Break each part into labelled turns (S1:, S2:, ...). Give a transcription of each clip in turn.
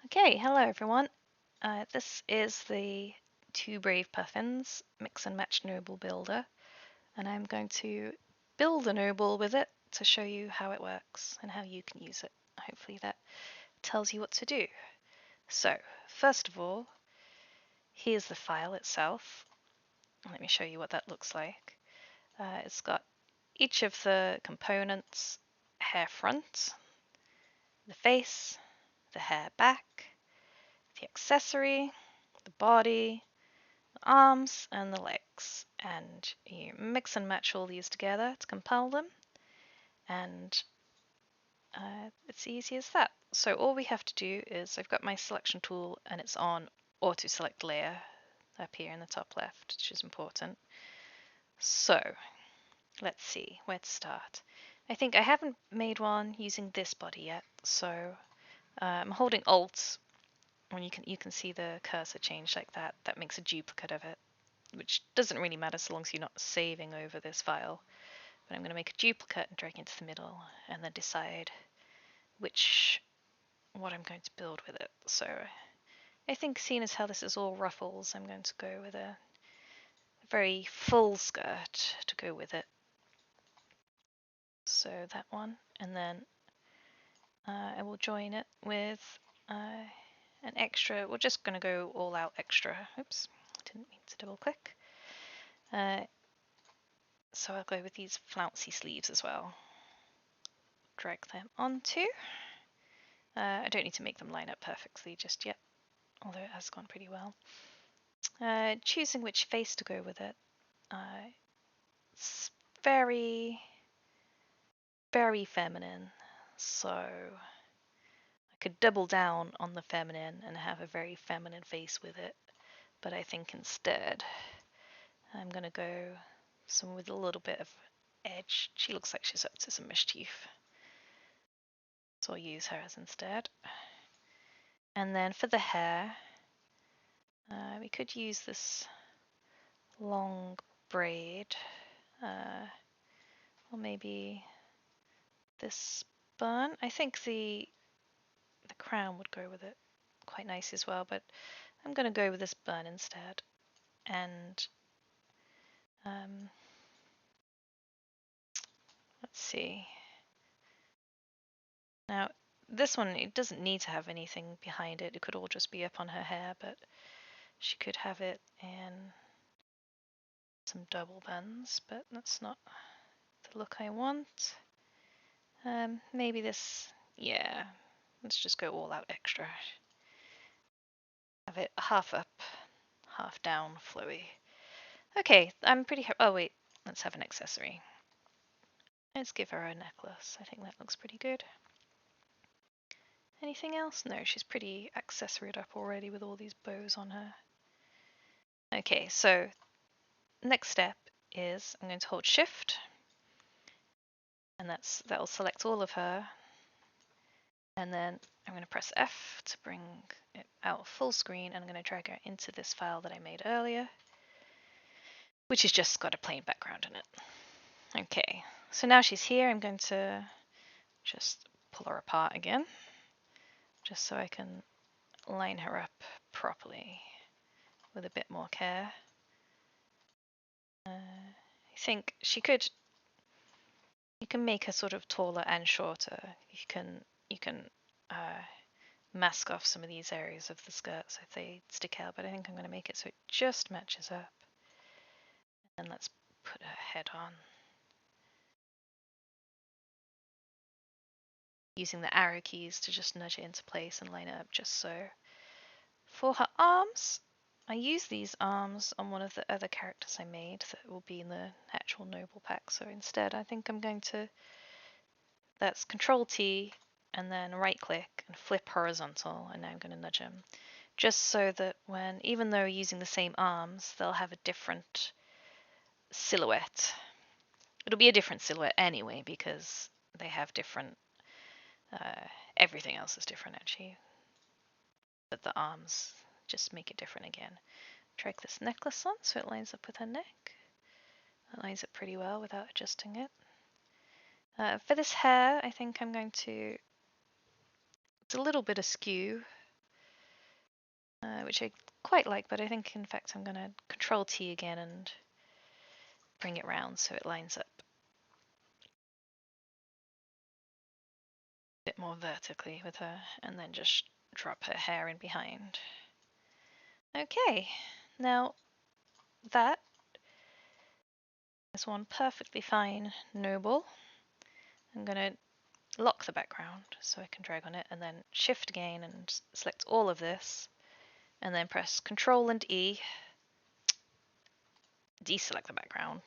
S1: Okay, hello everyone. This is the Two Brave Puffins Mix and Match Noble Builder, and I'm going to build a noble with it to show you how it works and how you can use it. Hopefully that tells you what to do. So, first of all, here's the file itself. Let me show you what that looks like. It's got each of the components: hair front, the face, the hair back, the accessory, the body, the arms, and the legs. And you mix and match all these together to compile them, and it's easy as that. So all we have to do is, I've got my selection tool and it's on auto select layer up here in the top left, which is important. So let's see where to start. I think I haven't made one using this body yet, so I'm holding Alt. When you can see the cursor change like that, that makes a duplicate of it, which doesn't really matter so long as you're not saving over this file. But I'm going to make a duplicate and drag into the middle and then decide what I'm going to build with it. So I think, seeing as how this is all ruffles, I'm going to go with a very full skirt to go with it. So that one, and then I will join it with an extra. We're just going to go all out extra. Oops, didn't mean to double click. So I'll go with these flouncy sleeves as well. Drag them onto. I don't need to make them line up perfectly just yet, although it has gone pretty well. Choosing which face to go with it. It's very, very feminine, so I could double down on the feminine and have a very feminine face with it, but I think instead I'm going to go some with a little bit of edge. She looks like she's up to some mischief, so I'll use her as instead. And then for the hair, we could use this long braid, or maybe this bun. I think the crown would go with it quite nice as well, but I'm going to go with this bun instead. And let's see. Now, this one, it doesn't need to have anything behind it. It could all just be up on her hair, but she could have it in some double buns, but that's not the look I want. Maybe this, yeah, let's just go all out extra. Have it half up, half down, flowy. Okay, I'm pretty oh wait, let's have an accessory. Let's give her a necklace. I think that looks pretty good. Anything else? No, she's pretty accessoried up already with all these bows on her. Okay, so next step is I'm going to hold Shift, and that'll select all of her. And then I'm going to press F to bring it out full screen, and I'm going to drag her into this file that I made earlier, which has just got a plain background in it. Okay, so now she's here. I'm going to just pull her apart again, just so I can line her up properly with a bit more care. I think you can make her sort of taller and shorter. You can mask off some of these areas of the skirt so they stick out, but I think I'm going to make it so it just matches up. And let's put her head on. Using the arrow keys to just nudge it into place and line it up just so. For her arms, I use these arms on one of the other characters I made that will be in the actual noble pack. So instead, I think I'm going to, that's Control T and then right click and flip horizontal, and now I'm going to nudge them. Just so that when, even though using the same arms, they'll have a different silhouette. It'll be a different silhouette anyway because they have different, everything else is different actually. But the arms just make it different again. Drag this necklace on so it lines up with her neck. It lines up pretty well without adjusting it. For this hair, I think I'm going to, it's a little bit askew, which I quite like, but I think in fact I'm going to Control T again and bring it round so it lines up a bit more vertically with her, and then just drop her hair in behind. Okay, now that is one perfectly fine noble. I'm going to lock the background so I can drag on it, and then Shift again and select all of this, and then press Control and E, deselect the background,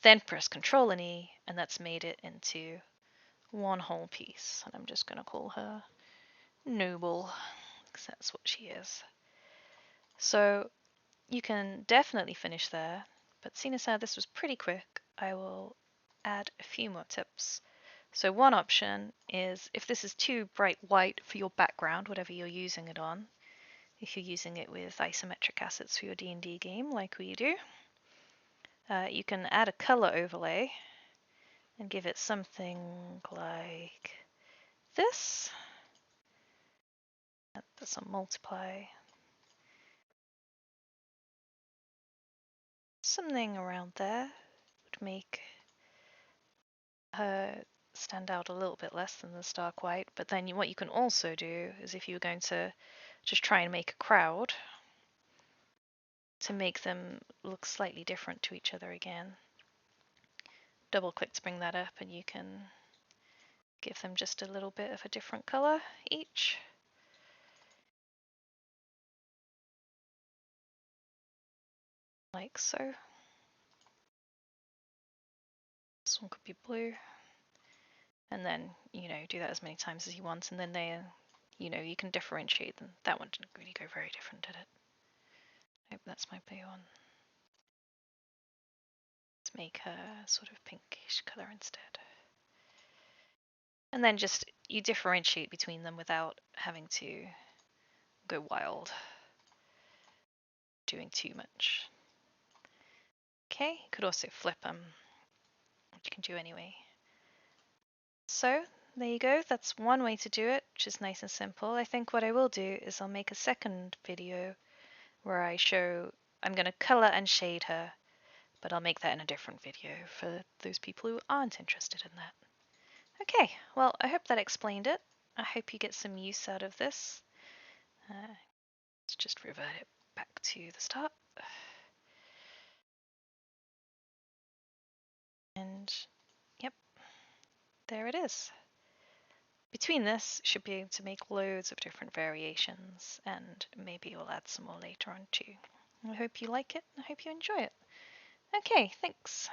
S1: then press Control and E, and that's made it into one whole piece. And I'm just going to call her Noble, because that's what she is. So you can definitely finish there, but seeing as how this was pretty quick, I will add a few more tips. So one option is if this is too bright white for your background, whatever you're using it on, if you're using it with isometric assets for your D&D game like we do, you can add a color overlay and give it something like this. That's a multiply. Something around there would make her stand out a little bit less than the stark white. But then what you can also do is if you're going to just try and make a crowd, to make them look slightly different to each other again, double click to bring that up and you can give them just a little bit of a different color each. Like so. This one could be blue. And then, do that as many times as you want, and then you can differentiate them. That one didn't really go very different, did it? Nope, that's my blue one. Let's make a sort of pinkish color instead. And then just you differentiate between them without having to go wild, doing too much. Okay, you could also flip them, which you can do anyway. So there you go, that's one way to do it, which is nice and simple. I think what I will do is I'll make a second video where I'm going to color and shade her, but I'll make that in a different video for those people who aren't interested in that. Okay, well, I hope that explained it. I hope you get some use out of this. Let's just revert it back to the start. And yep, there it is. Between this, should be able to make loads of different variations, and maybe we'll add some more later on too. I hope you like it, I hope you enjoy it. Okay, thanks.